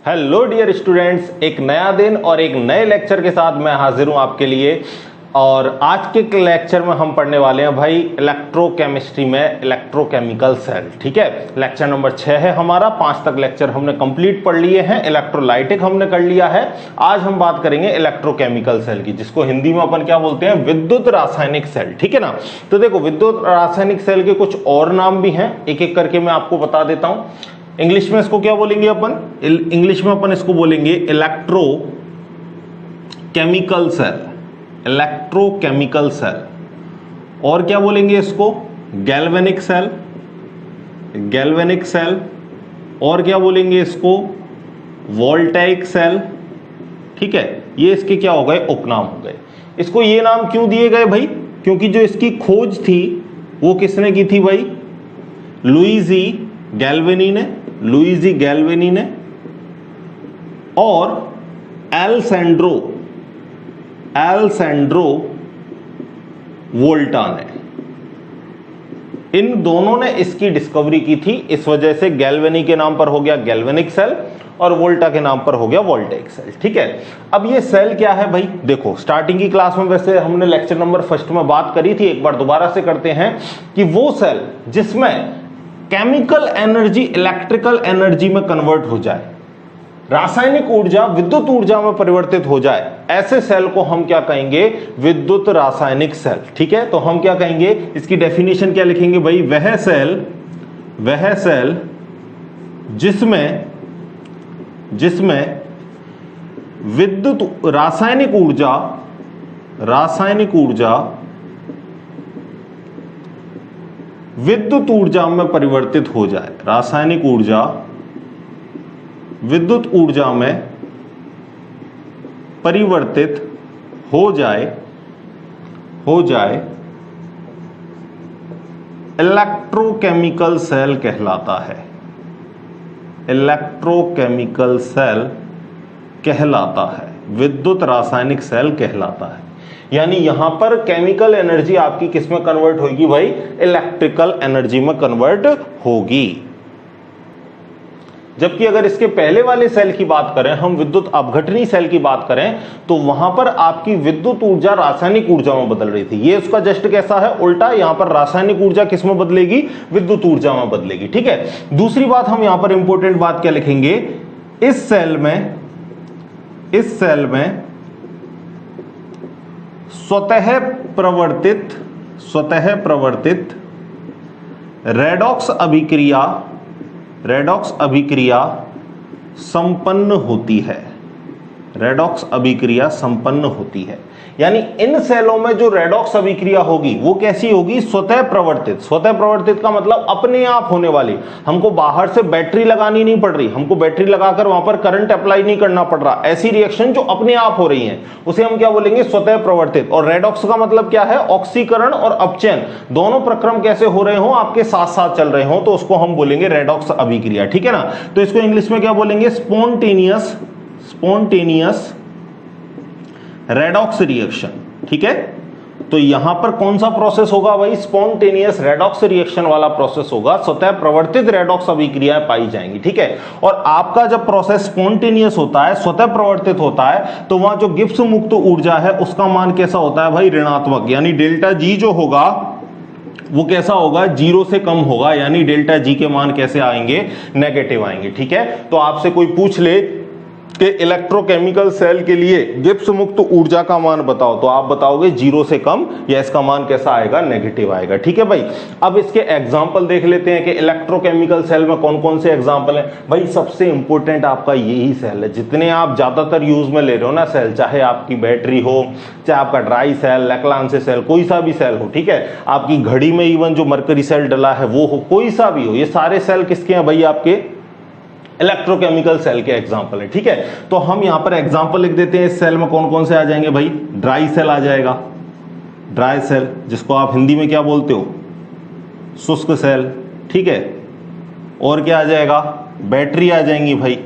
Hello dear students, एक नया दिन और एक नए लेक्चर के साथ मैं हाजिर हूं आपके लिए। और आज के लेक्चर में हम पढ़ने वाले हैं भाई इलेक्ट्रोकेमिस्ट्री में इलेक्ट्रोकेमिकल सेल। ठीक है, लेक्चर नंबर 6 है हमारा। 5 तक लेक्चर हमने कंप्लीट पढ़ लिए हैं। इलेक्ट्रोलाइटिक हमने कर लिया है। आज हम बात करेंगे इलेक्ट्रोकेमिकल सेल की, जिसको हिंदी में अपन क्या बोलते हैं, विद्युत रासायनिक सेल। ठीक है ना। तो देखो, विद्युत रासायनिक सेल के कुछ और नाम भी हैं, एक एक करके मैं आपको बता देता हूं। इंग्लिश में इसको क्या बोलेंगे अपन? इंग्लिश में अपन इसको बोलेंगे इलेक्ट्रोकेमिकल सेल। Electrochemical cell. और क्या बोलेंगे इसको? Galvanic cell. Galvanic cell. और क्या बोलेंगे इसको? Voltaic cell. ठीक है, ये इसके क्या हो गए? उपनाम हो गए। इसको ये नाम क्यों दिए गए भाई? क्योंकि जो इसकी खोज थी वो किसने की थी भाई? लुइजी गैल्वेनी ने। लुइजी गैल्वेनी ने और एलसेंड्रो वोल्टा ने, इन दोनों ने इसकी डिस्कवरी की थी। इस वजह से गैल्वेनी के नाम पर हो गया गैल्वेनिक सेल और वोल्टा के नाम पर हो गया वोल्टेइक सेल। ठीक है, अब ये सेल क्या है भाई? देखो, स्टार्टिंग की क्लास में वैसे हमने लेक्चर नंबर 1 में बात करी थी, एक बार दोबारा से करते हैं कि वो सेल जिसमें केमिकल एनर्जी इलेक्ट्रिकल एनर्जी में कन्वर्ट हो जाए, रासायनिक ऊर्जा विद्युत ऊर्जा में परिवर्तित हो जाए, ऐसे सेल को हम क्या कहेंगे? विद्युत रासायनिक सेल। ठीक है, तो हम क्या कहेंगे? इसकी डेफिनेशन क्या लिखेंगे भाई? वह सेल जिसमें विद्युत रासायनिक ऊर्जा विद्युत ऊर्जा में परिवर्तित हो जाए। रासायनिक ऊर्जा विद्युत ऊर्जा में परिवर्तित हो जाए इलेक्ट्रोकेमिकल सेल कहलाता है। इलेक्ट्रोकेमिकल सेल कहलाता है, विद्युत रासायनिक सेल कहलाता है। यानी यहां पर केमिकल एनर्जी आपकी किस में कन्वर्ट होगी भाई? इलेक्ट्रिकल एनर्जी में कन्वर्ट होगी। जबकि अगर इसके पहले वाले सेल की बात करें, हम विद्युत अपघटनी सेल की बात करें, तो वहां पर आपकी विद्युत ऊर्जा रासायनिक ऊर्जा में बदल रही थी। ये उसका जस्ट कैसा है? उल्टा। यहां पर रासायनिक ऊर्जा किस में बदलेगी? विद्युत ऊर्जा में बदलेगी। ठीक है, दूसरी बात हम यहां पर इंपॉर्टेंट बात क्या लिखेंगे? इस सेल में स्वतः प्रवर्तित रेडॉक्स अभिक्रिया संपन्न होती है। रेडॉक्स अभिक्रिया संपन्न होती है। यानी इन सेलों में जो रेडॉक्स अभिक्रिया होगी वो कैसी होगी? स्वतः प्रवर्तित। स्वतः प्रवर्तित का मतलब अपने आप होने वाली। हमको बाहर से बैटरी लगानी नहीं पड़ रही, हमको बैटरी लगाकर वहां पर करंट अप्लाई नहीं करना पड़ रहा। ऐसी रिएक्शन जो अपने आप हो रही हैं उसे हम क्या बोलेंगे? स्वतः प्रवर्तित। और रेडॉक्स का मतलब क्या है? ऑक्सीकरण और अपचयन दोनों प्रक्रम कैसे हो रहे हो? आपके साथ साथ चल रहे हो, तो उसको हम बोलेंगे रेडॉक्स अभिक्रिया। ठीक है ना। तो इसको इंग्लिश में क्या बोलेंगे? Spontaneous redox reaction. ठीक है, तो यहां पर कौन सा प्रोसेस होगा भाई? स्पॉन्टेनियस रेडॉक्स रिएक्शन वाला प्रोसेस होगा। स्वतः प्रवर्तित रेडॉक्स अभिक्रियाएं पाई जाएंगी। ठीक है, और आपका जब प्रोसेस स्पॉन्टेनियस होता है, स्वतः प्रवर्तित होता है, तो वहां जो गिब्स मुक्त ऊर्जा है उसका मान कैसा होता है भाई? ऋणात्मक। यानी डेल्टा जी जो होगा वो कैसा होगा? 0 से कम होगा। यानी डेल्टा जी के मान कैसे आएंगे? नेगेटिव आएंगे। ठीक है, तो आपसे कोई पूछ ले कि इलेक्ट्रोकेमिकल सेल के लिए गिब्स मुक्त ऊर्जा का मान बताओ, तो आप बताओगे 0 से कम, या इसका मान कैसा आएगा? नेगेटिव आएगा। ठीक है भाई, अब इसके एग्जांपल देख लेते हैं कि इलेक्ट्रोकेमिकल सेल में कौन कौन से एग्जांपल हैं। भाई सबसे इंपॉर्टेंट आपका यही सेल है। जितने आप ज्यादातर यूज में ले रहे हो ना सेल, चाहे आपकी बैटरी हो, चाहे आपका ड्राई सेल, लैक्लांसे सेल, कोई सा भी सेल हो। ठीक है, आपकी घड़ी में इवन जो मरकरी सेल डला है वो हो, कोई सा भी हो, ये सारे सेल किसके हैं भाई? आपके इलेक्ट्रोकेमिकल सेल के एग्जांपल है। ठीक है, तो हम यहां पर एग्जांपल लिख देते हैं। इस सेल में कौन कौन से आ जाएंगे भाई? ड्राई सेल आ जाएगा, ड्राई सेल, जिसको आप हिंदी में क्या बोलते हो? शुष्क सेल। ठीक है, और क्या आ जाएगा? बैटरी आ जाएंगी भाई।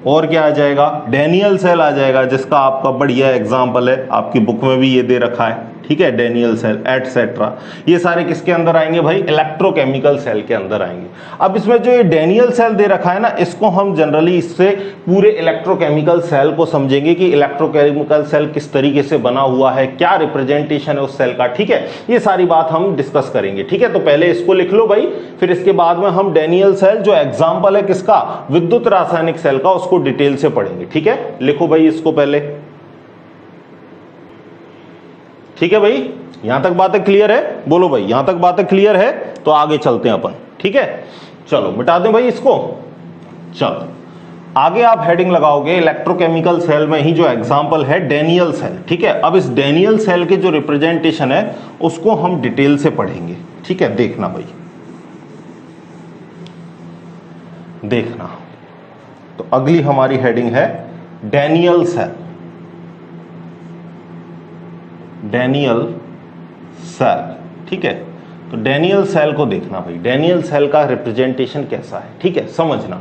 और क्या आ जाएगा? डैनियल सेल आ जाएगा, जिसका आपका बढ़िया एग्जांपल है, आपकी बुक में भी ये दे रखा है। ठीक है, डेनियल सेल एटसेट्रा, ये सारे किसके अंदर आएंगे भाई, इलेक्ट्रोकेमिकल सेल के अंदर आएंगे। अब इसमें जो ये डेनियल सेल दे रखा है ना, इसको हम जनरली इससे पूरे इलेक्ट्रोकेमिकल सेल को समझेंगे कि इलेक्ट्रोकेमिकल सेल किस तरीके से बना हुआ है, क्या रिप्रेजेंटेशन है उस सेल का, ठीक है, ये सारी बात हम डिस्कस करेंगे। ठीक है, तो पहले इसको लिख लो भाई, फिर इसके बाद में हम डेनियल सेल जो एग्जाम्पल है किसका, विद्युत रासायनिक सेल का, उसको डिटेल से पढ़ेंगे। ठीक है, लिखो भाई इसको पहले। ठीक है भाई, यहां तक बातें क्लियर है, बोलो भाई यहां तक बातें क्लियर है, तो आगे चलते हैं अपन। ठीक है, चलो मिटा दें भाई इसको। चलो आगे आप हेडिंग लगाओगे इलेक्ट्रोकेमिकल सेल में ही जो एग्जांपल है डेनियल सेल। ठीक है, अब इस डेनियल सेल के जो रिप्रेजेंटेशन है उसको हम डिटेल से पढ़ेंगे। ठीक है, देखना भाई, देखना। तो अगली हमारी हेडिंग है डेनियल सेल। डेनियल सेल, ठीक है, तो डेनियल सेल को देखना भाई, डेनियल सेल का रिप्रेजेंटेशन कैसा है। ठीक है, समझना।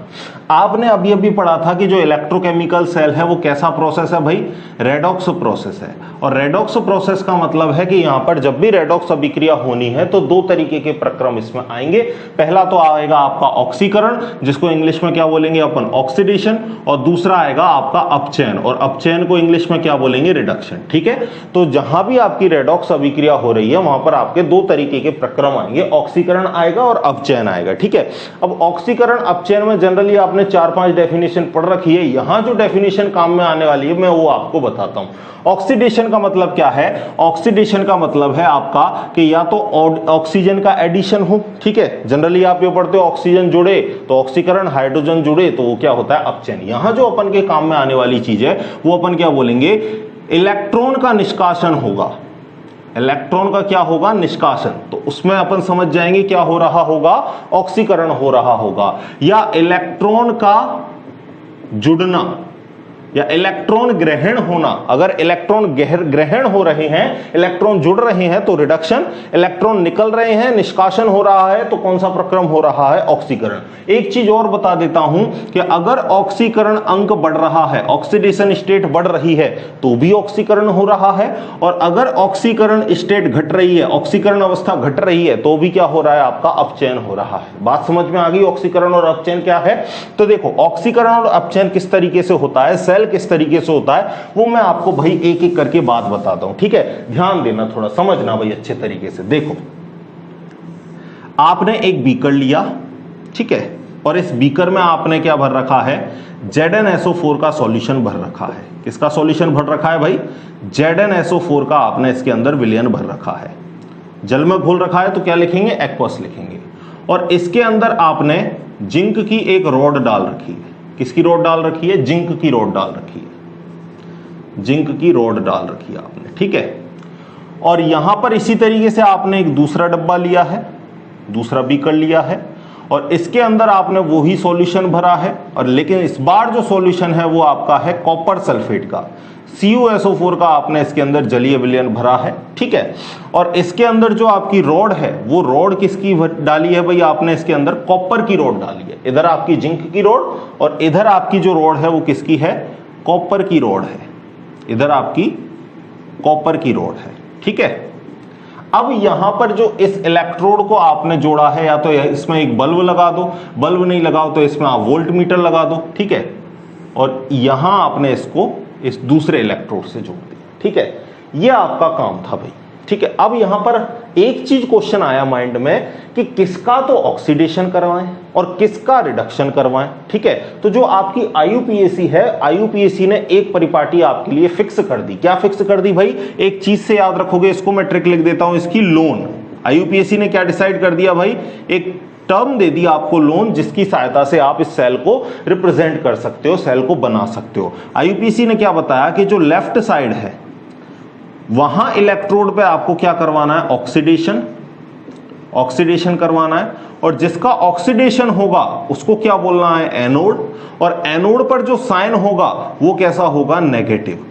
आपने अभी अभी पढ़ा था कि जो इलेक्ट्रोकेमिकल सेल है वो कैसा प्रोसेस है भाई, रेडॉक्स प्रोसेस है। और रेडॉक्स प्रोसेस का मतलब है कि यहां पर जब भी रेडॉक्स अभिक्रिया होनी है तो दो तरीके के प्रक्रम इसमें आएंगे। पहला तो आएगा आपका ऑक्सीकरण, जिसको इंग्लिश में क्या बोलेंगे अपन, ऑक्सीडेशन, और दूसरा आएगा आपका अपचयन, और अपचयन को इंग्लिश में क्या बोलेंगे, रिडक्शन। ठीक है, तो जहां भी आपकी रेडॉक्स अभिक्रिया हो रही है वहां पर आपके दो तरीके के प्रक्रम आएंगे, ऑक्सीकरण आएगा और अपचयन आएगा। ठीक है, अब ऑक्सीकरण अपचयन में जनरली आपने 4-5 डेफिनेशन पढ़ रखी है, यहां जो डेफिनेशन काम में आने वाली है मैं वो आपको बताता हूं। ऑक्सीडेशन का मतलब क्या है, ऑक्सीडेशन का मतलब है आपका कि या तो ऑक्सीजन का एडिशन हो, ठीक है, जनरली आप ये पढ़ते हो ऑक्सीजन जुड़े तो ऑक्सीकरण, हाइड्रोजन जुड़े तो वो क्या होता है, अपचयन। यहां जो अपन के काम में आने वाली चीज है वो अपन क्या बोलेंगे, इलेक्ट्रॉन का निष्कासन होगा। इलेक्ट्रॉन का क्या होगा, निष्कासन। तो उसमें अपन समझ जाएंगे क्या हो रहा होगा, ऑक्सीकरण हो रहा होगा, या इलेक्ट्रॉन का जुड़ना या इलेक्ट्रॉन ग्रहण होना। अगर इलेक्ट्रॉन ग्रहण हो रहे हैं, इलेक्ट्रॉन जुड़ रहे हैं तो रिडक्शन, इलेक्ट्रॉन निकल रहे हैं, निष्कासन हो रहा है, तो कौन सा प्रक्रम हो रहा है, ऑक्सीकरण। एक चीज और बता देता हूं कि अगर ऑक्सीकरण अंक बढ़ रहा है, ऑक्सीडेशन स्टेट बढ़ रही है तो भी ऑक्सीकरण हो रहा है, और अगर ऑक्सीकरण स्टेट घट रही है, ऑक्सीकरण अवस्था घट रही है तो भी क्या हो रहा है, आपका अपचयन हो रहा है। बात समझ में आ गई, ऑक्सीकरण और अपचयन क्या है। तो देखो ऑक्सीकरण और अपचयन किस तरीके से होता है, सेल किस तरीके से होता है, वो मैं आपको भाई एक एक करके बात बताता हूं। ठीक है, ध्यान देना, थोड़ा समझना भाई अच्छे तरीके से। देखो आपने एक बीकर लिया, ठीक है, और इस बीकर में आपने क्या भर रखा है, ZnSO4 का सॉल्यूशन भर रखा है। किसका सॉल्यूशन भर रखा है भाई, ZnSO4 का आपने इसके अंदर विलयन भर रखा है। जल में घोल रखा है तो क्या लिखेंगे, एक्वस लिखेंगे। और इसके अंदर आपने जिंक की एक रॉड डाल रखी है। किसकी रॉड डाल रखी है, जिंक की रॉड डाल रखी है, जिंक की रॉड डाल रखी है आपने। ठीक है, और यहां पर इसी तरीके से आपने एक दूसरा डब्बा लिया है, दूसरा बीकर लिया है, और इसके अंदर आपने वही सॉल्यूशन भरा है, और लेकिन इस बार जो सॉल्यूशन है वो आपका है कॉपर सल्फेट का, CuSO4 का आपने इसके अंदर जलीय विलयन भरा है। ठीक है, और इसके अंदर जो आपकी रॉड है वो रॉड किसकी डाली है भाई, आपने इसके अंदर कॉपर की रॉड डाली है। इधर आपकी जिंक की रॉड और इधर आपकी जो रॉड है वो किसकी है, कॉपर की रॉड है। इधर आपकी कॉपर की रॉड है। ठीक है, अब यहां पर जो इस इलेक्ट्रोड को आपने जोड़ा है, या तो इसमें एक बल्ब लगा दो, बल्ब नहीं लगाओ तो इसमें आप वोल्ट मीटर लगा दो। ठीक है, और यहां आपने इसको इस दूसरे इलेक्ट्रोड से जोड़ दिया। ठीक है, यह आपका काम था भाई। ठीक है, अब यहां पर एक चीज क्वेश्चन आया माइंड में कि किसका तो ऑक्सीडेशन करवाएं और किसका रिडक्शन करवाएं। ठीक है, तो जो आपकी IUPAC है, IUPAC ने एक परिपाटी आपके लिए फिक्स कर दी। क्या फिक्स कर दी भाई, एक चीज से याद रखोगे, इसको मैं ट्रिक लिख देता हूं, इसकी लोन। IUPAC ने क्या डिसाइड कर दिया भाई, एक टर्म दे दी आपको लोन, जिसकी सहायता से आप इस सेल को रिप्रेजेंट कर सकते हो, सेल को बना सकते हो। IUPAC ने क्या बताया कि जो लेफ्ट साइड है वहां इलेक्ट्रोड पे आपको क्या करवाना है, ऑक्सीडेशन, ऑक्सीडेशन करवाना है, और जिसका ऑक्सीडेशन होगा उसको क्या बोलना है, एनोड, और एनोड पर जो साइन होगा वो कैसा होगा, नेगेटिव।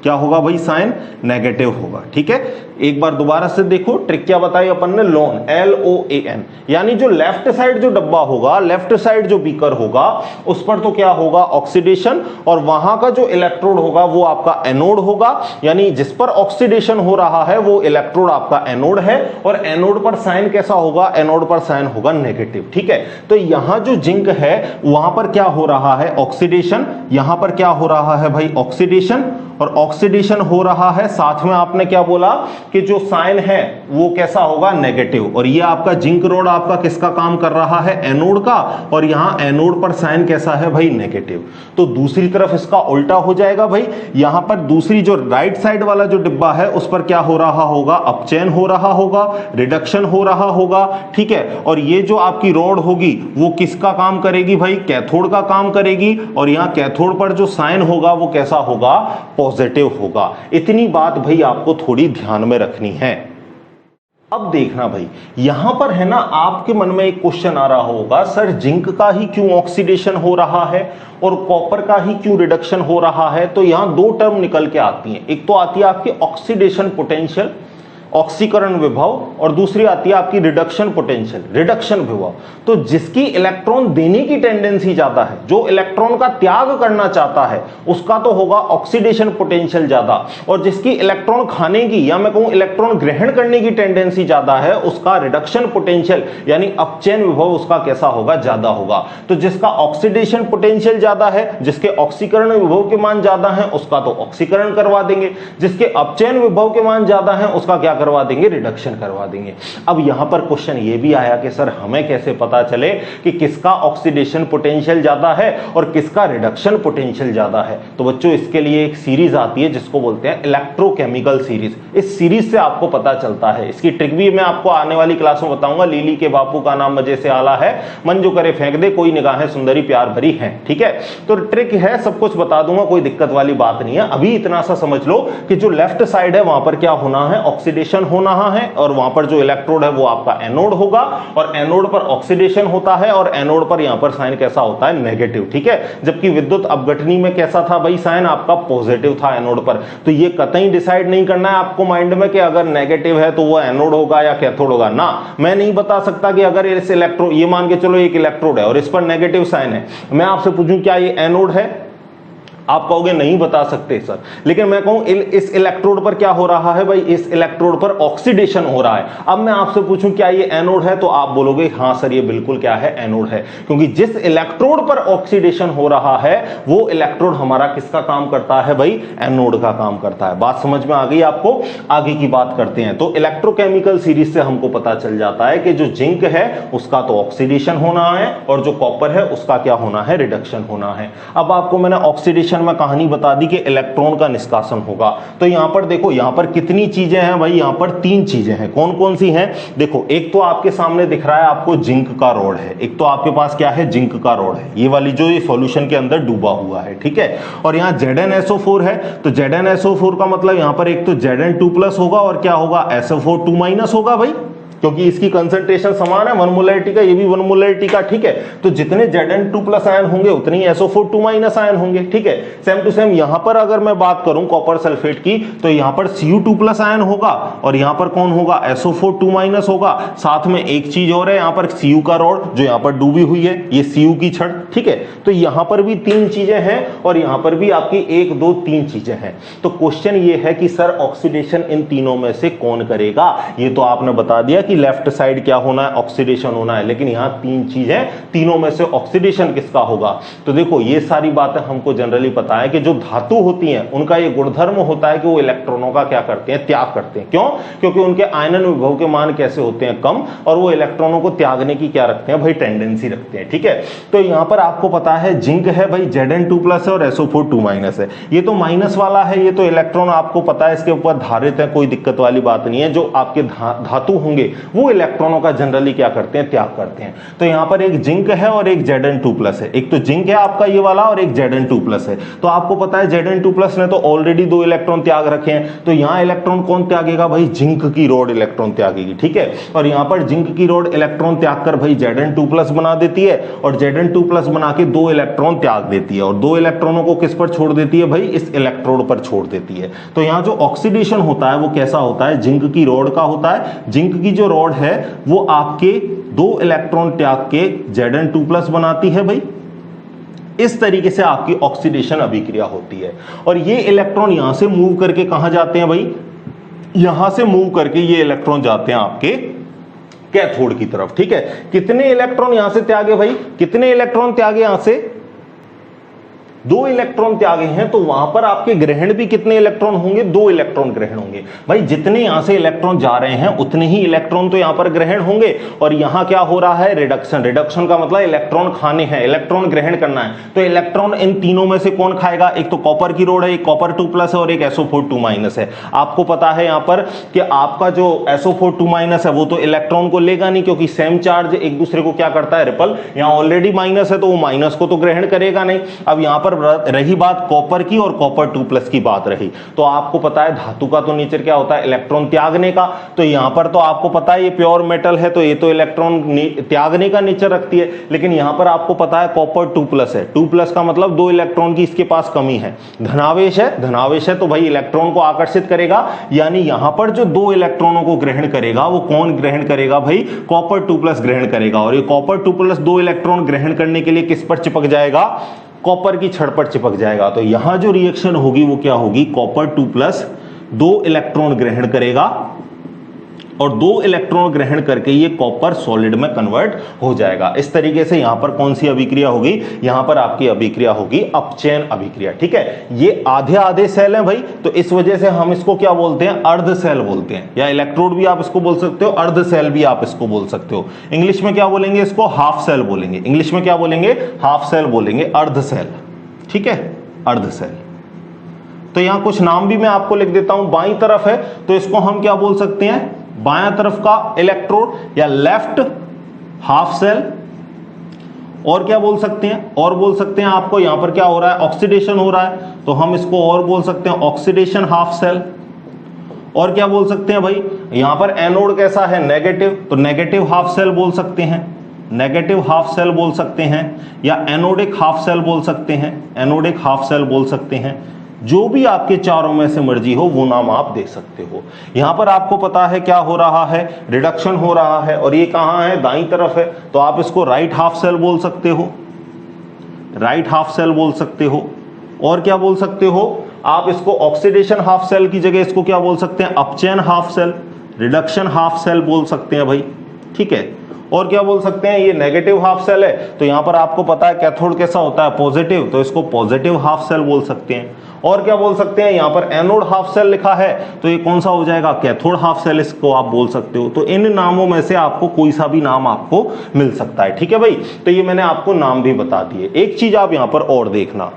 क्या होगा भाई, साइन नेगेटिव होगा। ठीक है, एक बार दोबारा से देखो, ट्रिक क्या बताई अपन ने, लोन, LOAN, यानी जो लेफ्ट साइड जो डब्बा होगा, लेफ्ट साइड जो बीकर होगा, उस पर तो क्या होगा, ऑक्सीडेशन, और वहां का जो इलेक्ट्रोड होगा वो आपका एनोड होगा, यानी जिस पर ऑक्सीडेशन हो रहा है वो इलेक्ट्रोड आपका एनोड है, और एनोड पर साइन कैसा होगा, एनोड पर साइन होगा नेगेटिव। ठीक है, तो यहां जो जिंक है वहां पर क्या हो रहा है, ऑक्सीडेशन, यहां पर क्या हो रहा है भाई, ऑक्सीडेशन, और ऑक्सीडेशन हो रहा है, साथ में आपने क्या बोला कि जो साइन है वो कैसा होगा, नेगेटिव, और ये आपका जिंक रोड आपका किसका काम कर रहा है, एनोड का, और यहां एनोड पर साइन कैसा है भाई, नेगेटिव। तो दूसरी तरफ इसका उल्टा हो जाएगा भाई, यहां पर दूसरी जो राइट साइड वाला जो डिब्बा है उस पर क्या हो रहा होगा, अपचयन हो रहा होगा, रिडक्शन हो रहा होगा। ठीक है, और ये जो आपकी रोड होगी वो किसका काम करेगी भाई, कैथोड का काम करेगी, और यहां कैथोड पर जो साइन होगा वो कैसा होगा, पॉजिटिव होगा। इतनी बात भाई आपको थोड़ी ध्यान में रखनी है। अब देखना भाई, यहां पर है ना, आपके मन में एक क्वेश्चन आ रहा होगा, सर जिंक का ही क्यों ऑक्सीडेशन हो रहा है और कॉपर का ही क्यों रिडक्शन हो रहा है। तो यहां दो टर्म निकल के आती हैं, एक तो आती है आपकी ऑक्सीडेशन पोटेंशियल, ऑक्सीकरण विभव, और दूसरी आती है आपकी रिडक्शन पोटेंशियल, रिडक्शन विभव। तो जिसकी इलेक्ट्रॉन देने की टेंडेंसी ज्यादा है, जो इलेक्ट्रॉन का त्याग करना चाहता है, उसका तो होगा ऑक्सीडेशन पोटेंशियल ज्यादा, और जिसकी इलेक्ट्रॉन खाने की, या मैं कहूं इलेक्ट्रॉन ग्रहण करने की टेंडेंसी ज्यादा है, उसका रिडक्शन पोटेंशियल यानी अपचयन विभव उसका कैसा होगा, ज्यादा होगा। तो जिसका ऑक्सीडेशन पोटेंशियल ज्यादा है, जिसके ऑक्सीकरण विभव के मान ज्यादा है, उसका तो ऑक्सीकरण करवा देंगे, जिसके अपचयन विभव के मान ज्यादा है उसका क्या करवा देंगे, रिडक्शन करवा देंगे। अब यहां पर क्वेश्चन ये भी आया कि सर हमें कैसे पता चले कि किसका ऑक्सीडेशन पोटेंशियल ज्यादा है और किसका रिडक्शन पोटेंशियल ज्यादा है। तो बच्चों इसके लिए एक सीरीज आती है जिसको बोलते हैं इलेक्ट्रोकेमिकल सीरीज। इस सीरीज से आपको पता चलता है, इसकी ट्रिक भी मैं आपको आने वाली क्लास में बताऊंगा। लीली के बापू का नाम मजे से आला है, मन जो करे फेंक दे, कोई निगाहें सुंदरी प्यार भरी है। ठीक है, तो ट्रिक है, सब कुछ बता दूंगा, कोई दिक्कत वाली बात नहीं है। अभी इतना सा समझ लो कि जो लेफ्ट साइड है वहां पर क्या होना है, ऑक्सीडेशन होना है, और वहां पर जो इलेक्ट्रोड है वो आपका एनोड होगा, और एनोड पर ऑक्सीडेशन होता है, और एनोड पर यहां पर साइन कैसा होता है, नेगेटिव। ठीक है, जबकि विद्युत अपघटनी में कैसा था भाई, साइन आपका पॉजिटिव था एनोड पर। तो ये कतई डिसाइड नहीं करना है आपको माइंड में कि अगर नेगेटिव है तो वो एनोड होगा या कैथोड होगा ना। मैं नहीं बता सकता कि अगर इस इलेक्ट्रोड, ये मान के चलो एक इलेक्ट्रोड है और इस पर नेगेटिव साइन है, मैं आपसे पूछूं क्या ये एनोड है, आप कहोगे नहीं बता सकते सर। लेकिन मैं कहूं इस इलेक्ट्रोड पर क्या हो रहा है भाई, इस इलेक्ट्रोड पर ऑक्सीडेशन हो रहा है। अब मैं आपसे पूछूं क्या ये एनोड है, तो आप बोलोगे हाँ सर ये बिल्कुल क्या है, एनोड है, क्योंकि जिस इलेक्ट्रोड पर ऑक्सीडेशन हो रहा है वो इलेक्ट्रोड हमारा किसका काम करता है भाई, एनोड का काम करता है। बात समझ में आ गई आपको, आगे की बात करते हैं। तो इलेक्ट्रोकेमिकल सीरीज से हमको पता चल जाता है कि जो जिंक है उसका तो ऑक्सीडेशन होना है, और जो कॉपर है उसका क्या होना है, रिडक्शन होना है। अब आपको मैंने ऑक्सीडेशन में कहानी बता दी कि इलेक्ट्रॉन का निष्कासन होगा। तो यहां पर देखो, यहां पर कितनी चीजें हैं भाई, यहां पर तीन चीजें हैं। कौन कौन सी हैं, देखो एक तो आपके सामने दिख रहा है आपको जिंक का रॉड है, एक तो आपके पास क्या है, जिंक का रॉड है, ये वाली जो ये सॉल्यूशन के अंदर डूबा हुआ है। ठीक है, और यहां ZnSO4 है, तो ZnSO4 का मतलब यहां पर एक तो Zn2+ होगा और क्या होगा, SO4 2- होगा भाई, क्योंकि इसकी कंसंट्रेशन समान है, 1 मोलैरिटी का, ये भी 1 मोलैरिटी का। ठीक है, तो जितने Zn2+ आयन होंगे उतनी SO4 2- आयन होंगे। ठीक है, सेम टू सेम यहां पर अगर मैं बात करूं कॉपर सल्फेट की, तो यहां पर Cu2+ आयन होगा, और यहां पर कौन होगा, SO4 2- होगा। साथ में एक चीज और है, यहां पर Cu का रॉड जो यहां पर डूबी हुई है, ये Cu की छड़। ठीक है, तो यहां पर भी तीन चीजें हैं, और यहां पर भी आपकी 1 2 3 चीजें हैं। तो क्वेश्चन ये है कि सर ऑक्सीडेशन इन तीनों में से कौन करेगा। ये तो आपने बता दिया कि लेफ्ट साइड क्या होना है, ऑक्सीडेशन होना है, लेकिन यहां तीन चीजें, तीनों में से ऑक्सीडेशन किसका होगा। तो देखो ये सारी बातें हमको जनरली पता है कि जो धातु होती हैं उनका ये गुणधर्म होता है कि वो इलेक्ट्रॉनों का क्या करते हैं, त्याग करते हैं। क्यों, क्योंकि उनके आयनन विभव के मान कैसे होते हैं, कम, और वो इलेक्ट्रॉनों को त्यागने की क्या रखते हैं भाई, टेंडेंसी रखते हैं। ठीक है, तो यहां पर आपको पता है जिंक है भाई, Zn2+ है और SO4 2- है। ये तो माइनस वाला है, ये तो इलेक्ट्रॉन आपको पता है इसके ऊपर धारित है, कोई दिक्कत वाली बात नहीं है। जो आपके धातु होंगे वो इलेक्ट्रॉनों का जनरली क्या करते हैं, त्याग करते हैं। तो यहां पर एक जिंक है और एक Zn2+ है, एक तो जिंक है आपका ये वाला और एक Zn2+ है। तो आपको पता है Zn2+ ने तो ऑलरेडी 2 इलेक्ट्रॉन त्याग रखे हैं, तो यहां इलेक्ट्रॉन कौन त्यागेगा भाई, जिंक की रॉड इलेक्ट्रॉन त्यागेगी, ठीक है। और यहां पर जिंक की रॉड इलेक्ट्रॉन त्याग कर भाई Zn2+ बना देती है और Zn2+ बना के 2 इलेक्ट्रॉन त्याग देती है और 2 इलेक्ट्रॉनों को किस पर छोड़ देती है भाई, इस इलेक्ट्रोड पर छोड़ देती है। तो यहां जो ऑक्सीडेशन होता है वो कैसा होता है, जिंक की रॉड का होता है। जिंक की जो रॉड है वो आपके 2 इलेक्ट्रॉन त्याग के Zn2+ बनाती है भाई। इस तरीके से आपकी ऑक्सीडेशन अभिक्रिया होती है और ये इलेक्ट्रॉन यहां से मूव करके कहां जाते हैं भाई, यहां से मूव करके ये इलेक्ट्रॉन जाते हैं आपके कैथोड की तरफ, ठीक है। कितने इलेक्ट्रॉन यहां से त्यागे भाई, कितने इलेक्ट्रॉन त्यागे, यहां से 2 इलेक्ट्रॉन त्यागे हैं, तो वहां पर आपके ग्रहण भी कितने इलेक्ट्रॉन होंगे, 2 इलेक्ट्रॉन ग्रहण होंगे भाई। जितने यहां से इलेक्ट्रॉन जा रहे हैं उतने ही इलेक्ट्रॉन तो यहां पर ग्रहण होंगे और यहां क्या हो रहा है, रिडक्शन। रिडक्शन का मतलब इलेक्ट्रॉन खाने हैं, इलेक्ट्रॉन ग्रहण करना है। तो इलेक्ट्रॉन इन तीनों में से कौन खाएगा, एक तो कॉपर की रॉड है, एक Copper2+ है और एक SO4 है। आपको पता है यहां पर कि आपका जो SO4 है वो तो इलेक्ट्रॉन को लेगा नहीं, क्योंकि सेम चार्ज एक दूसरे को क्या करता है, रिपल। यहां ऑलरेडी माइनस है तो वो माइनस को तो ग्रहण करेगा नहीं। अब यहां पर रही बात कॉपर की और Copper2+ की बात रही, तो आपको पता है धातु का तो नेचर क्या होता है, इलेक्ट्रॉन त्यागने का। तो यहां पर तो आपको पता है ये प्योर मेटल है तो ये तो इलेक्ट्रॉन त्यागने का नेचर रखती है, लेकिन यहां पर आपको पता है Copper2+ है। 2+ का मतलब 2 इलेक्ट्रॉन की इसके पास कमी है। धनावेश है, धनावेश है तो भाई इलेक्ट्रॉन को आकर्षित करेगा, यानी यहां पर जो 2 इलेक्ट्रॉनों को ग्रहण करेगा वो कौन ग्रहण करेगा भाई, Copper2+ ग्रहण करेगा। और ये Copper2+ 2 इलेक्ट्रॉन ग्रहण करने के लिए किस पर चिपक जाएगा, कॉपर की छड़ पर चिपक जाएगा। तो यहां जो रिएक्शन होगी वो क्या होगी, Copper2+ 2 इलेक्ट्रॉन ग्रहण करेगा और 2 इलेक्ट्रॉन ग्रहण करके ये कॉपर सॉलिड में कन्वर्ट हो जाएगा। इस तरीके से यहां पर कौन सी अभिक्रिया होगी, यहां पर आपकी अभिक्रिया होगी अपचयन अभिक्रिया, ठीक है। ये आधे आधे सेल हैं भाई, तो इस वजह से हम इसको क्या बोलते हैं, अर्ध सेल बोलते हैं, या इलेक्ट्रोड भी आप इसको बोल सकते हो, अर्ध सेल भी आप इसको बोल सकते हो। इंग्लिश में क्या बोलेंगे इसको, हाफ सेल बोलेंगे। इंग्लिश में क्या बोलेंगे, हाफ सेल बोलेंगे, अर्ध सेल, ठीक है, अर्ध सेल। तो यहां कुछ नाम भी मैं आपको लिख देता हूं। बाईं तरफ है तो इसको हम क्या बोल सकते हैं, बायां तरफ का इलेक्ट्रोड या लेफ्ट हाफ सेल। और क्या बोल सकते हैं, और बोल सकते हैं आपको यहां पर क्या हो रहा है, ऑक्सीडेशन हो रहा है, तो हम इसको और बोल सकते हैं ऑक्सीडेशन हाफ सेल। और क्या बोल सकते हैं भाई, यहां पर एनोड कैसा है, नेगेटिव, तो नेगेटिव हाफ सेल बोल सकते हैं, नेगेटिव हाफ सेल बोल सकते हैं, या एनोडिक हाफ सेल बोल सकते हैं, एनोडिक हाफ सेल बोल सकते हैं। जो भी आपके चारों में से मर्जी हो वो नाम आप दे सकते हो। यहां पर आपको पता है क्या हो रहा है, रिडक्शन हो रहा है, और ये कहां है, दाईं तरफ है, तो आप इसको राइट हाफ सेल बोल सकते हो, राइट हाफ सेल बोल सकते हो। और क्या बोल सकते हो आप इसको, ऑक्सीडेशन हाफ सेल की जगह इसको क्या बोल सकते हैं, अपचयन half cell, reduction half cell बोल सकते हैं भाई, ठीक है। और क्या बोल सकते हैं, ये नेगेटिव हाफ सेल है तो यहां पर आपको पता है कैथोड कैसा होता है, पॉजिटिव, तो इसको पॉजिटिव हाफ सेल बोल सकते हैं। और क्या बोल सकते हैं, यहां पर एनोड हाफ सेल लिखा है तो ये कौन सा हो जाएगा, कैथोड हाफ सेल, इसको आप बोल सकते हो। तो इन नामों में से आपको कोई सा भी नाम आपको मिल सकता है, ठीक है भाई। तो ये मैंने आपको नाम भी बता दिए। एक चीज आप यहां पर और देखना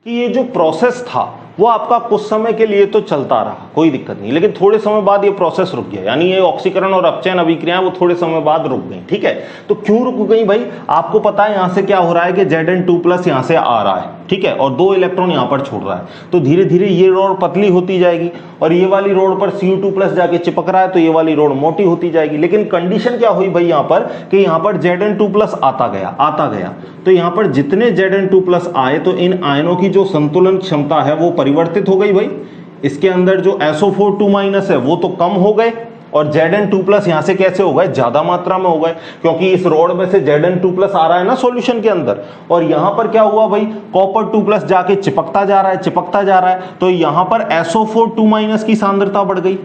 कि ये जो प्रोसेस था वो आपका कुछ समय के लिए तो चलता रहा, कोई दिक्कत नहीं, लेकिन थोड़े समय बाद ये प्रोसेस रुक गया, यानी ये ऑक्सीकरण और अपचयन अभिक्रियाएं वो थोड़े समय बाद रुक गई, ठीक है। तो क्यों रुक गई भाई, आपको पता है यहां से क्या हो रहा है कि Zn2+ यहां से आ रहा है, ठीक है, और 2 इलेक्ट्रॉन यहां पर छोड़ रहा है, तो धीरे धीरे ये रोड पतली होती जाएगी और ये वाली रोड पर Cu2+ जाके चिपक रहा है तो ये वाली रोड मोटी होती जाएगी। लेकिन कंडीशन क्या हुई भाई यहां पर कि यहां पर Zn2+ आता गया, तो यहां पर जितने Zn2+ आए तो इन आयनों की जो संतुलन क्षमता है वो परिवर्तित हो गई भाई। इसके अंदर जो SO4 है वो तो कम हो गए और Zn2+ यहां से कैसे हो गए, ज्यादा मात्रा में हो गए, क्योंकि इस रोड में से Zn2+ आ रहा है ना सॉल्यूशन के अंदर। और यहां पर क्या हुआ भाई, Copper2+ जाके चिपकता जा रहा है, तो यहां पर SO4 की सांद्रता बढ़ गई,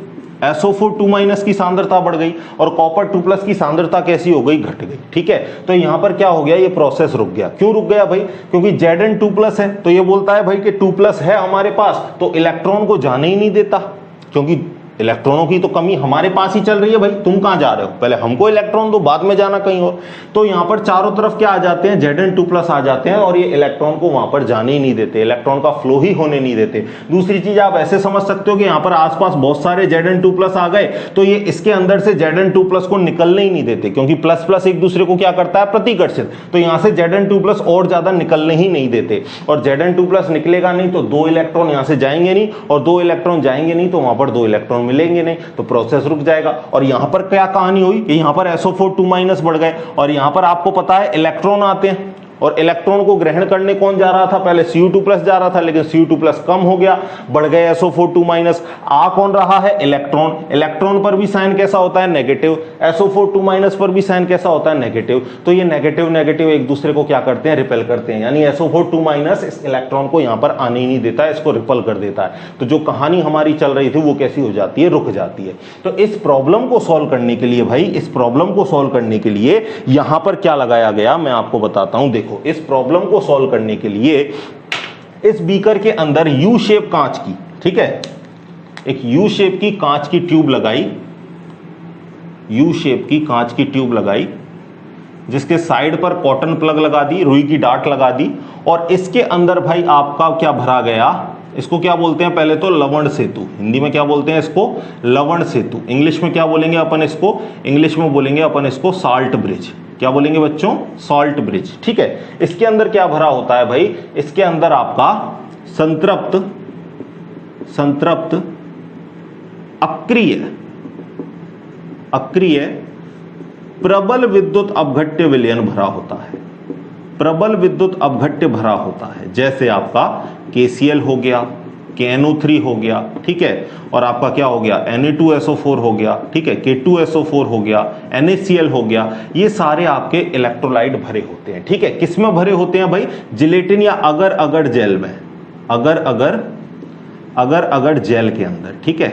SO4 की सांद्रता बढ़ गई और Copper2+ की सांद्रता कैसी हो गई, घट गई, ठीक है। तो यहां पर क्या हो गया, ये प्रोसेस रुक गया। क्यों रुक गया भाई, क्योंकि Zn2+ है तो ये बोलता है भाई कि 2+ है हमारे पास, तो इलेक्ट्रॉन को जाने ही नहीं देता, क्योंकि इलेक्ट्रॉनों की तो कमी हमारे पास ही चल रही है भाई, तुम कहां जा रहे हो, पहले हमको इलेक्ट्रॉन दो, बाद में जाना कहीं और। तो यहां पर चारों तरफ क्या आ जाते हैं, Zn2+ आ जाते हैं और ये इलेक्ट्रॉन को वहां पर जाने ही नहीं देते, इलेक्ट्रॉन का फ्लो ही होने नहीं देते। दूसरी चीज आप ऐसे समझ सकते हो कि यहां पर आसपास बहुत सारे Zn2+ आ गए तो ये इसके अंदर से Zn2+ को निकलने ही नहीं देते, क्योंकि प्लस प्लस एक दूसरे को क्या करता है, प्रतिकर्षित, तो यहां से Zn2+ और ज्यादा निकलने ही नहीं देते। और Zn2+ निकलेगा नहीं तो 2 इलेक्ट्रॉन यहां से जाएंगे नहीं, और 2 इलेक्ट्रॉन जाएंगे नहीं तो वहां पर 2 इलेक्ट्रॉन मिलेंगे नहीं, तो प्रोसेस रुक जाएगा। और यहां पर क्या कहानी हुई कि यहां पर SO4 2- बढ़ गए, और यहां पर आपको पता है इलेक्ट्रॉन आते हैं, और इलेक्ट्रॉन को ग्रहण करने कौन जा रहा था, पहले Cu2+ जा रहा था, लेकिन Cu2+ कम हो गया, बढ़ गए SO4 2-। आ कौन रहा है, इलेक्ट्रॉन, इलेक्ट्रॉन पर भी साइन कैसा होता है, नेगेटिव, SO4 2- पर भी साइन कैसा होता है, नेगेटिव। तो ये नेगेटिव नेगेटिव एक दूसरे को क्या करते हैं, रिपेल करते हैं, यानी SO4 2- इस इलेक्ट्रॉन को यहां पर आने ही नहीं देता है, इसको रिपेल कर देता है। तो जो कहानी हमारी चल रही थी वो कैसी हो जाती है, रुक जाती है। तो इस प्रॉब्लम को सॉल्व करने के लिए भाई, इस प्रॉब्लम को सॉल्व करने के लिए यहां पर क्या लगाया गया मैं आपको बताता हूं। देखो, इस प्रॉब्लम को सॉल्व करने के लिए इस बीकर के अंदर यू शेप कांच की, ठीक है, एक यू शेप की कांच की ट्यूब लगाई, यू शेप की कांच की ट्यूब लगाई, जिसके साइड पर कॉटन प्लग लगा दी, रुई की डाट लगा दी, और इसके अंदर भाई आपका क्या भरा गया, इसको क्या बोलते हैं, पहले तो लवण सेतु, हिंदी में क्या बोलते हैं इसको, लवण सेतु, इंग्लिश में क्या बोलेंगे अपन इसको, इंग्लिश में बोलेंगे अपन इसको साल्ट ब्रिज। क्या बोलेंगे बच्चों, सॉल्ट ब्रिज, ठीक है। इसके अंदर क्या भरा होता है भाई, इसके अंदर आपका संतृप्त अक्रिय प्रबल विद्युत अपघट्य विलयन भरा होता है, प्रबल विद्युत अपघट्य भरा होता है, जैसे आपका KCl हो गया, KNO3 हो गया, ठीक है, और आपका क्या हो गया, Na2SO4 हो गया, ठीक है, K2SO4 हो गया, NaCl हो गया, ये सारे आपके इलेक्ट्रोलाइट भरे होते हैं, ठीक है। किस में भरे होते हैं भाई, जिलेटिन या अगर अगर जेल में, अगर अगर जेल के अंदर, ठीक है,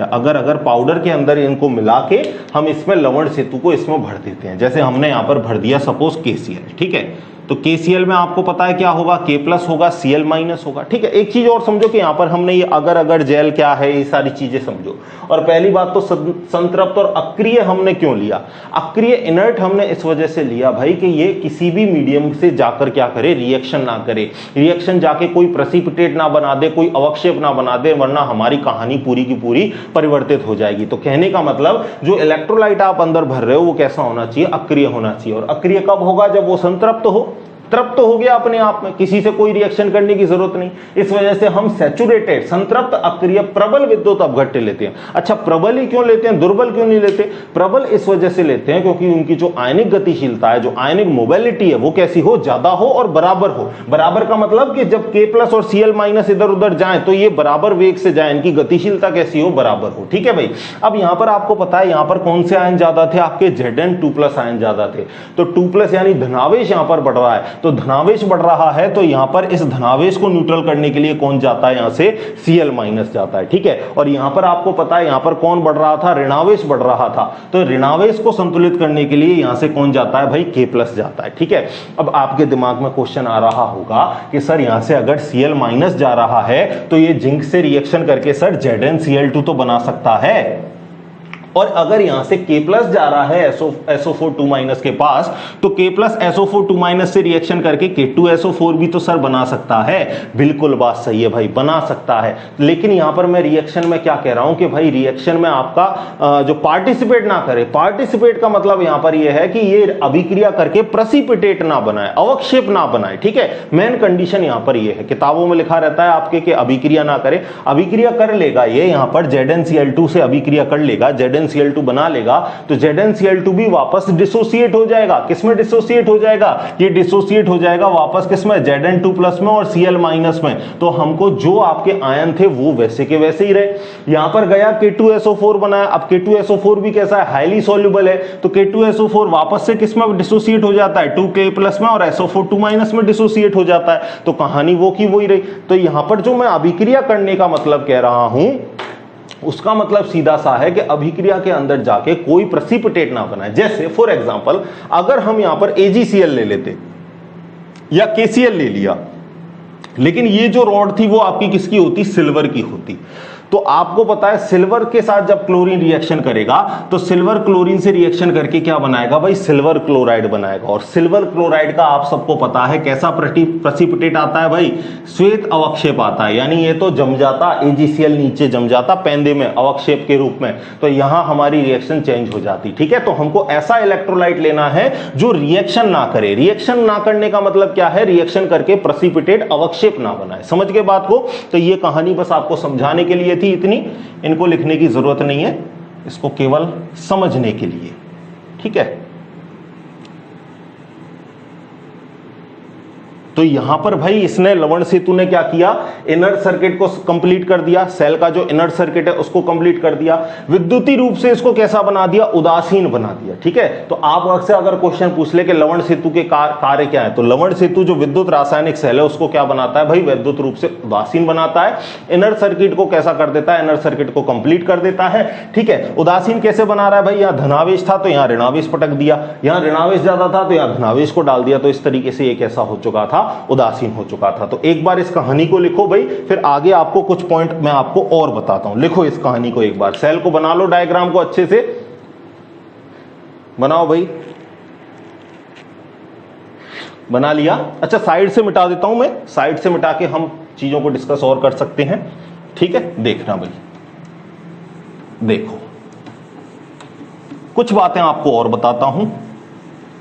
या अगर अगर पाउडर के अंदर इनको मिला के हम इसमें लवण सेतु को इसमें भर देते हैं, जैसे हमने यहां पर भर दिया सपोज KCl, ठीक है। तो KCl में आपको पता है क्या होगा, K+ होगा, Cl- होगा, ठीक है। एक चीज और समझो कि यहां पर हमने ये अगर अगर जेल क्या है, ये सारी चीजें समझो। और पहली बात तो संतृप्त और अक्रिय हमने क्यों लिया, अक्रिय इनर्ट हमने इस वजह से लिया भाई कि ये किसी भी मीडियम से जाकर क्या करे, रिएक्शन ना करे, रिएक्शन जाके कोई प्रेसिपिटेट ना बना दे, कोई अवक्षेप ना बना दे, वरना हमारी कहानी पूरी की पूरी परिवर्तित हो जाएगी। तो कहने का मतलब जो इलेक्ट्रोलाइट आप अंदर भर रहे हो वो कैसा होना चाहिए, अक्रिय होना चाहिए। और अक्रिय कब होगा, जब वो संतृप्त हो, तृप्त हो गया अपने आप में, किसी से कोई रिएक्शन करने की जरूरत नहीं। इस वजह से हम सैचुरेटेड, संतृप्त अक्रिय प्रबल विद्युत अपघट्य लेते हैं। अच्छा, प्रबल ही क्यों लेते हैं, दुर्बल क्यों नहीं लेते, प्रबल इस वजह से लेते हैं क्योंकि उनकी जो आयनिक गतिशीलता है, जो आयनिक मोबिलिटी है, वो कैसी हो, ज्यादा हो और बराबर हो। बराबर का मतलब कि जब K+ और Cl- इधर उधर जाए तो ये बराबर वेग से जाए, इनकी गतिशीलता कैसी हो, बराबर हो, ठीक है भाई। अब यहां पर आपको पता है यहां पर कौन से आयन ज्यादा थे, आपके Zn2+ आयन ज्यादा थे, तो 2+ यानी धनावेश यहां पर बढ़ रहा है। तो धनावेश बढ़ रहा है तो यहां पर इस धनावेश को न्यूट्रल करने के लिए कौन जाता है, यहां से Cl- जाता है, ठीक है। और यहां पर आपको पता है यहां पर कौन बढ़ रहा था, ऋणावेश बढ़ रहा था, तो ऋणावेश को संतुलित करने के लिए यहां से कौन जाता है भाई, K+ जाता है, ठीक है। अब आपके दिमाग में क्वेश्चन आ रहा होगा कि सर यहां से अगर Cl- जा रहा है तो ये जिंक से रिएक्शन करके सर ZnCl2 तो बना सकता है, और अगर यहां से K+ जा रहा है SO4 2- के पास, तो K+ SO4 2- से रिएक्शन करके K2SO4 भी तो सर बना सकता है। बिल्कुल बात सही है भाई, बना सकता है। लेकिन यहां पर मैं रिएक्शन में क्या कह रहा हूं कि भाई रिएक्शन में आपका जो पार्टिसिपेट ना करे, पार्टिसिपेट का मतलब यहां पर यह है कि ये अभिक्रिया करके प्रेसिपिटेट ना बनाए, अवक्षेप ना बनाए, ठीक है। मेन कंडीशन यहां पर यह है, किताबों में लिखा रहता है आपके कि अभिक्रिया ना करे, अभिक्रिया कर लेगा ये, यहां पर ZnCl2 से अभिक्रिया कर लेगा, ZnCl2 बना लेगा, तो ZnCl2 भी वापस डिसोसिएट हो जाएगा। किसमें डिसोसिएट हो जाएगा, ये डिसोसिएट हो जाएगा वापस किसमें, Zn2+ में और Cl- में। तो हमको जो आपके आयन थे वो वैसे के वैसे ही रहे। यहां पर गया K2SO4 बनाया, अब K2SO4 भी कैसा है, हाईली सॉल्युबल है, तो K2SO4 वापस से किसमें डिसोसिएट हो जाता है, 2K+ में, और SO4 2- में डिसोसिएट हो जाता है। तो कहानी वो की वही रही। तो यहां पर जो मैं अभिक्रिया करने का मतलब कह रहा हूं, उसका मतलब सीधा सा है कि अभिक्रिया के अंदर जाके कोई प्रेसिपिटेट ना बनाए। जैसे फॉर एग्जांपल अगर हम यहां पर AgCl ले लेते या KCl ले लिया, लेकिन ये जो रॉड थी वो आपकी किसकी होती, सिल्वर की होती, तो आपको पता है सिल्वर के साथ जब क्लोरीन रिएक्शन करेगा तो सिल्वर क्लोरीन से रिएक्शन करके क्या बनाएगा भाई, सिल्वर क्लोराइड बनाएगा। और सिल्वर क्लोराइड का आप सबको पता है कैसा प्रेसिपिटेट आता है भाई, श्वेत अवक्षेप आता है, यानी ये तो जम जाता, AgCl नीचे जम जाता पेंदे में अवक्षेप के रूप में, तो यहां हमारी रिएक्शन चेंज हो जाती। ठीक है, तो हमको ऐसा इलेक्ट्रोलाइट लेना है जो रिएक्शन ना करे। रिएक्शन ना करने का मतलब क्या है, रिएक्शन करके प्रेसिपिटेट अवक्षेप ना बनाए। समझ गए बात को? तो ये कहानी बस आपको समझाने के लिए थी, इतनी, इनको लिखने की जरूरत नहीं है, इसको केवल समझने के लिए। ठीक है, तो यहां पर भाई इसने, लवण सेतु ने क्या किया, इनर सर्किट को कंप्लीट कर दिया, सेल का जो इनर सर्किट है उसको कंप्लीट कर दिया, विद्युतीय रूप से इसको कैसा बना दिया, उदासीन बना दिया। ठीक है, तो आप अक्सर अगर क्वेश्चन पूछ ले कि लवण सेतु के कार्य क्या है, तो लवण सेतु जो विद्युत रासायनिक सेल है उसको क्या बनाता है भाई, विद्युत रूप से उदासीन बनाता है। इनर सर्किट को कैसा कर देता है, इनर सर्किट को कंप्लीट कर देता है। ठीक है, उदासीन कैसे बना रहा है भाई, यहां धनावेश था तो यहां ऋणावेश पटक दिया, यहां ऋणावेश ज्यादा था तो यहां धनावेश को डाल दिया, तो इस तरीके से ये कैसा हो चुका था, उदासीन हो चुका था। तो एक बार इस कहानी को लिखो भाई, फिर आगे आपको कुछ पॉइंट मैं आपको और बताता हूं। लिखो इस कहानी को एक बार, सेल को बना लो, डायग्राम को अच्छे से बनाओ भाई, बना लिया। अच्छा, साइड से मिटा देता हूं मैं, साइड से मिटा के हम चीजों को डिस्कस और कर सकते हैं। ठीक है, देखना भाई, देखो कुछ बातें आपको और बताता हूं,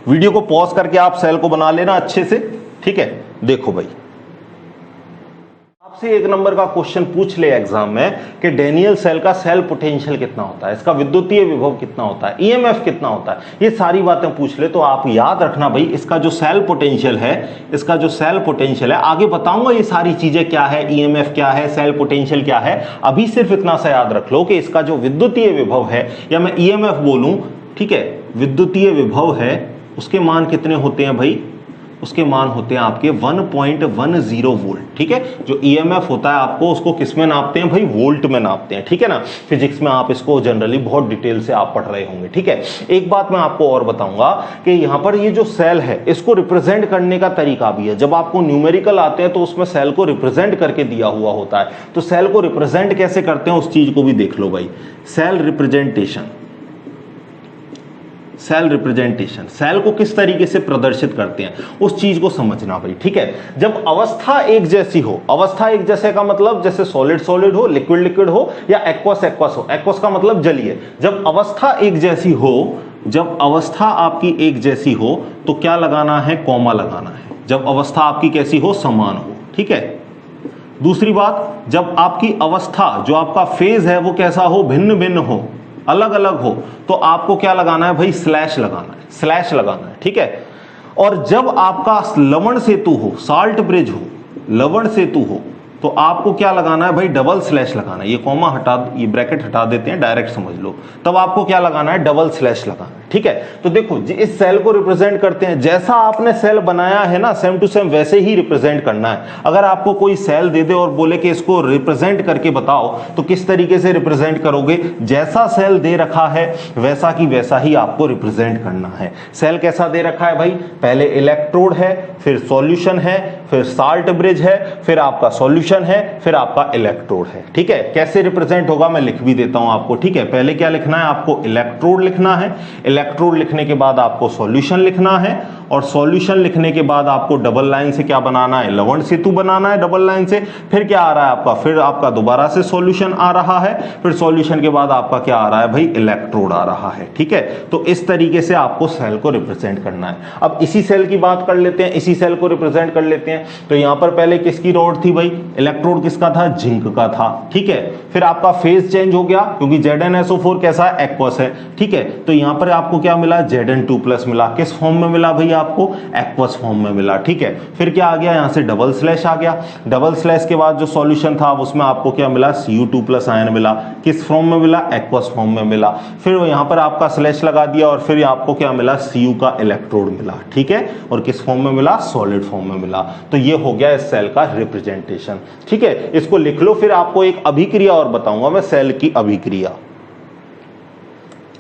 वीडियो को पॉज करके आप सेल को बना लेना अच्छे से। ठीक है, देखो भाई, आपसे एक नंबर का क्वेश्चन पूछ ले एग्जाम में कि डेनियल सेल का सेल पोटेंशियल कितना होता है, इसका विद्युतीय विभव कितना होता है, ईएमएफ कितना होता है, ये सारी बातें पूछ ले, तो आप याद रखना भाई, इसका जो सेल पोटेंशियल है, इसका जो सेल पोटेंशियल है, आगे बताऊंगा ये सारी चीजें क्या है, ईएमएफ क्या है, सेल पोटेंशियल क्या है। अभी सिर्फ इतना सा याद रख लो कि इसका जो विद्युतीय विभव है, या मैं ईएमएफ बोलूं, ठीक है, विद्युतीय विभव है, उसके मान कितने होते हैं भाई, उसके मान होते हैं आपके 1.10 वोल्ट। ठीक है, जो ईएमएफ होता है आपको उसको किस में नापते हैं भाई, वोल्ट में नापते हैं। ठीक है ना, फिजिक्स में आप इसको जनरली बहुत डिटेल से आप पढ़ रहे होंगे। ठीक है, एक बात मैं आपको और बताऊंगा कि यहां पर ये जो सेल है इसको रिप्रेजेंट करने का तरीका भी है। जब आपको न्यूमेरिकल आते हैं तो उसमें सेल को रिप्रेजेंट करके दिया हुआ होता है, तो सेल को रिप्रेजेंट कैसे करते हैं उस चीज को भी देख लो भाई। Cell representation, cell representation, cell को किस तरीके से प्रदर्शित करते हैं उस चीज को समझना भाई। ठीक है, जब अवस्था एक जैसी हो, अवस्था एक जैसे का मतलब जैसे सॉलिड सॉलिड हो, लिक्विड लिक्विड हो, या एक्वस एक्वस हो, एक्वस का मतलब जलीय, जब अवस्था एक जैसी हो, जब अवस्था आपकी एक जैसी हो तो क्या लगाना है, कॉमा लगाना है। जब अवस्था आपकी कैसी हो, समान हो। ठीक है, दूसरी बात, जब आपकी अवस्था, जो आपका फेज है वो कैसा हो, भिन्न भिन्न हो, अलग अलग हो, तो आपको क्या लगाना है भाई, स्लैश लगाना है, स्लैश लगाना है। ठीक है, और जब आपका लवण सेतु हो, साल्ट ब्रिज हो, लवण सेतु हो, तो आपको क्या लगाना है भाई, डबल स्लैश लगाना है। ये कॉमा हटा, ये ब्रैकेट हटा देते हैं, डायरेक्ट समझ लो, तब आपको क्या लगाना है, डबल स्लैश लगाना है। ठीक है, तो देखो इस सेल को रिप्रेजेंट करते हैं, जैसा आपने सेल बनाया है ना, सेम टू सेम वैसे ही रिप्रेजेंट करना है। अगर आपको कोई सेल दे दे और बोले कि इसको रिप्रेजेंट करके बताओ, तो किस तरीके से रिप्रेजेंट करोगे, जैसा सेल दे रखा है वैसा की वैसा ही आपको रिप्रेजेंट करना है। सेल कैसा दे रखा है भाई, पहले इलेक्ट्रोड है, फिर सॉल्यूशन है, फिर साल्ट ब्रिज है, फिर आपका सॉल्यूशन है, फिर आपका इलेक्ट्रोड है। ठीक है, कैसे रिप्रेजेंट होगा मैं लिख भी देता हूं आपको। ठीक है, पहले क्या लिखना है आपको, इलेक्ट्रोड लिखना है, इलेक्ट्रोड लिखने के बाद आपको सॉल्यूशन लिखना है, और सॉल्यूशन लिखने के बाद आपको डबल लाइन से क्या बनाना है, लवण सेतु बनाना है डबल लाइन से। फिर क्या आ रहा है आपका, फिर आपका दोबारा से सॉल्यूशन आ रहा है, फिर सॉल्यूशन के बाद आपका क्या आ रहा है भाई, इलेक्ट्रोड आ रहा है। ठीक है, तो इस तरीके से आपको सेल को रिप्रेजेंट करना है। अब इसी सेल की बात कर लेते हैं, इसी सेल को रिप्रेजेंट कर लेते हैं। तो यहां पर पहले किसकी रॉड थी भाई, इलेक्ट्रोड किसका था, जिंक का था। ठीक है, फिर आपका फेज चेंज हो गया क्योंकि ZnSO4 कैसा है, एक्वस है। ठीक है, तो यहां पर आपको क्या मिला, Zn2+ मिला। किस फॉर्म में मिला भाई आपको, एक्वस फॉर्म में मिला। ठीक है, फिर क्या आ गया, यहां से डबल स्लैश आ गया, डबल स्लैश के बाद जो सॉल्यूशन था उसमें आपको क्या मिला, Cu2+ आयन मिला। किस फॉर्म में मिला, एक्वस फॉर्म में मिला। फिर यहां पर आपका स्लैश लगा दिया और फिर आपको क्या मिला, Cu का इलेक्ट्रोड मिला। ठीक है, और किस फॉर्म में मिला, सॉलिड फॉर्म में मिला। तो ये हो गया इस सेल का रिप्रेजेंटेशन। ठीक है, इसको लिख लो। फिर आपको एक अभिक्रिया और बताऊंगा मैं, सेल की अभिक्रिया।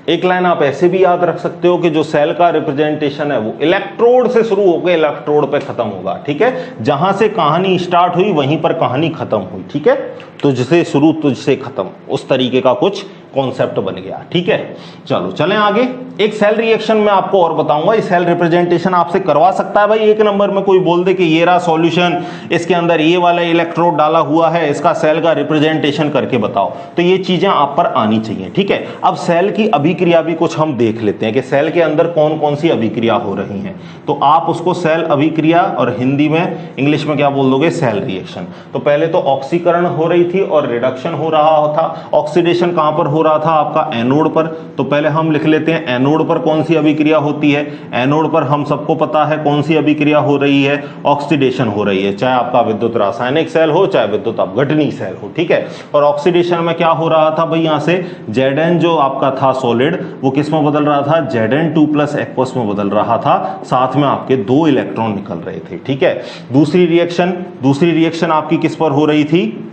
एक लाइन आप ऐसे भी याद रख सकते हो कि जो सेल का रिप्रेजेंटेशन है वो इलेक्ट्रोड से शुरू होकर इलेक्ट्रोड पे खत्म होगा, ठीक है। जहां से कहानी स्टार्ट हुई वहीं पर कहानी खत्म हुई, ठीक है। तुझसे शुरू तुझसे खत्म, उस तरीके का कुछ कॉन्सेप्ट बन गया, ठीक है। चलो चलें आगे। एक सेल रिएक्शन में आपको और बताऊंगा, ये सेल रिप्रेजेंटेशन आपसे करवा सकता है भाई। एक नंबर में कोई बोल दे कि ये रहा सॉल्यूशन, इसके अंदर ये वाला इलेक्ट्रोड डाला हुआ है, इसका सेल का रिप्रेजेंटेशन करके बताओ, तो ये चीजें आप पर आनी चाहिए, ठीक है। अब सेल की अभिक्रिया भी कुछ हम देख लेते हैं कि सेल के अंदर कौन कौन सी अभिक्रिया हो रही हैं। तो आप उसको सेल अभिक्रिया और हिंदी में इंग्लिश में क्या बोल दोगे, सेल रिएक्शन। तो पहले तो ऑक्सीकरण हो रही थी और रिडक्शन हो रहा था। ऑक्सीडेशन कहां पर हो रहा था, आपका एनोड पर। तो पहले हम लिख लेते हैं एनोड पर कौन सी अभिक्रिया होती है। एनोड पर हम सबको पता है कौन सी अभिक्रिया हो रही है, ऑक्सीडेशन हो रही है, चाहे आपका विद्युत रासायनिक सेल हो चाहे विद्युत अपघटनी सेल हो, ठीक है। और ऑक्सीडेशन में क्या हो रहा था भाई, यहां से Zn जो आपका था सॉलिड वो किस में बदल रहा था, Zn2+ एक्वस में बदल रहा था, साथ में आपके 2 इलेक्ट्रॉन निकल रहे थे, ठीक है। दूसरी रिएक्शन आपकी किस पर हो रही थी,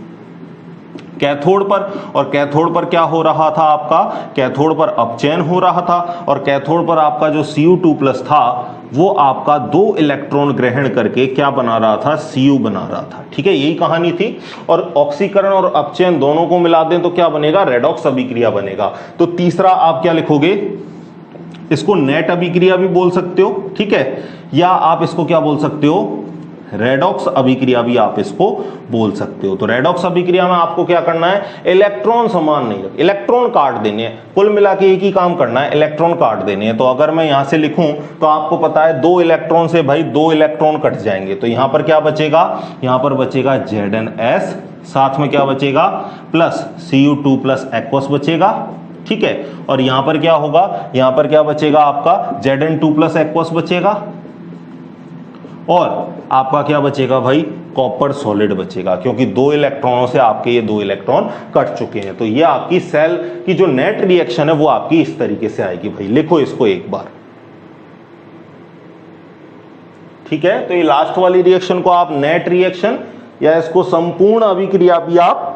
कैथोड पर। और कैथोड पर क्या हो रहा था आपका, कैथोड पर अपचयन हो रहा था और कैथोड पर आपका जो Cu2+ था वो आपका 2 इलेक्ट्रॉन ग्रहण करके क्या बना रहा था, Cu बना रहा था, ठीक है। यही कहानी थी। और ऑक्सीकरण और अपचयन दोनों को मिला दें तो क्या बनेगा, रेडॉक्स अभिक्रिया बनेगा। तो तीसरा आप क्या लिखोगे, इसको नेट अभिक्रिया भी बोल सकते हो, ठीक है, या आप इसको क्या बोल सकते हो, रेडॉक्स अभिक्रिया भी आप इसको बोल सकते हो। तो रेडॉक्स अभिक्रिया में आपको क्या करना है, इलेक्ट्रॉन समान नहीं रख, इलेक्ट्रॉन काट देने हैं, कुल मिला के एक ही काम करना है, इलेक्ट्रॉन काट देने हैं। तो अगर मैं यहां से लिखूं तो आपको पता है 2 इलेक्ट्रॉन से भाई 2 इलेक्ट्रॉन कट जाएंगे, तो यहां पर क्या बचेगा, यहां पर बचेगा Zns, साथ में क्या बचेगा, प्लस Cu2+ एक्वस बचेगा, ठीक है। और यहां पर क्या होगा, यहां पर क्या बचेगा आपका Zn2+ एक्वस बचेगा और आपका क्या बचेगा भाई, कॉपर सॉलिड बचेगा, क्योंकि 2 इलेक्ट्रॉनों से आपके ये 2 इलेक्ट्रॉन कट चुके हैं। तो ये आपकी सेल की जो नेट रिएक्शन है वो आपकी इस तरीके से आएगी भाई। लिखो इसको एक बार, ठीक है। तो ये लास्ट वाली रिएक्शन को आप नेट रिएक्शन या इसको संपूर्ण अभिक्रिया भी आप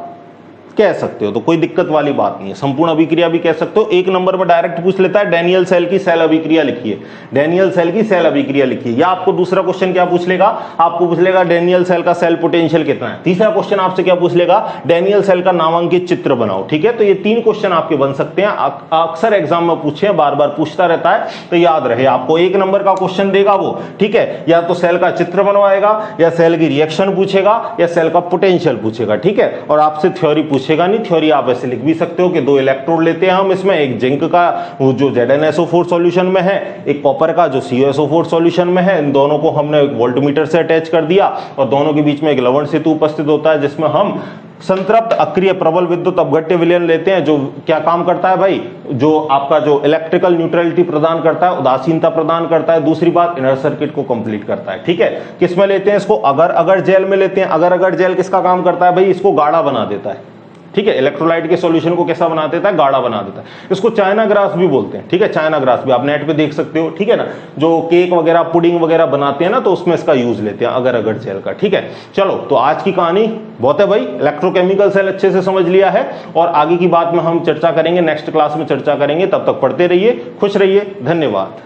कह सकते हो, तो कोई दिक्कत वाली बात नहीं है, संपूर्ण अभिक्रिया भी कह सकते हो। एक नंबर में डायरेक्ट पूछ लेता है डैनियल सेल की सेल अभिक्रिया लिखिए, डैनियल सेल की सेल अभिक्रिया लिखिए। या आपको दूसरा क्वेश्चन क्या पूछ लेगा, आपको पूछ लेगा डैनियल सेल का सेल पोटेंशियल कितना है। तीसरा क्वेश्चन आपसे क्या पूछ लेगा, डैनियल सेल का नामांकित चित्र बनाओ, ठीक है। तो ये 3 क्वेश्चन आपके बन सकते हैं, अक्सर एग्जाम में पूछे, बार बार पूछता रहता है, तो याद रहे आपको 1 नंबर का क्वेश्चन देगा वो, ठीक है, या तो सेल का चित्र बनवाएगा या सेल की रिएक्शन पूछेगा या सेल का पोटेंशियल पूछेगा, ठीक है। और आपसे थ्योरी पूछेगा नहीं, थ्योरी आप ऐसे लिख भी सकते हो कि 2 इलेक्ट्रोड लेते हैं हम इसमें, एक जिंक का जो ZnSO4 सॉल्यूशन में है, एक कॉपर का जो CuSO4 सॉल्यूशन में है, इन दोनों को हमने एक वोल्टमीटर से अटैच कर दिया और दोनों के बीच में एक लवण सेतु उपस्थित होता है जिसमें हम संतृप्त अक्रिय प्रबल विद्युत अपघट्य विलयन लेते हैं, जो क्या काम करता है भाई, जो आपका जो इलेक्ट्रिकल न्यूट्रलिटी प्रदान करता है, उदासीनता प्रदान करता है, दूसरी बात इनर सर्किट को कंप्लीट करता है, ठीक है। किस में लेते हैं इसको, अगर अगर जेल में लेते हैं। अगर अगर जेल किसका काम करता है भाई, इसको गाढ़ा बना देता है, ठीक है। इलेक्ट्रोलाइट के सॉल्यूशन को कैसा बना देता है, गाढ़ा बना देता है। इसको चाइना ग्रास भी बोलते हैं, ठीक है, चाइना ग्रास भी आप नेट पे देख सकते हो, ठीक है ना। जो केक वगैरह पुडिंग वगैरह बनाते हैं ना, तो उसमें इसका यूज लेते हैं अगर अगर जेल का, ठीक है। चलो तो आज की कहानी बहुत है भाई, इलेक्ट्रोकेमिकल सेल अच्छे से समझ लिया है और आगे की बात में हम चर्चा करेंगे, नेक्स्ट क्लास में चर्चा करेंगे। तब तक पढ़ते रहिए, खुश रहिए, धन्यवाद।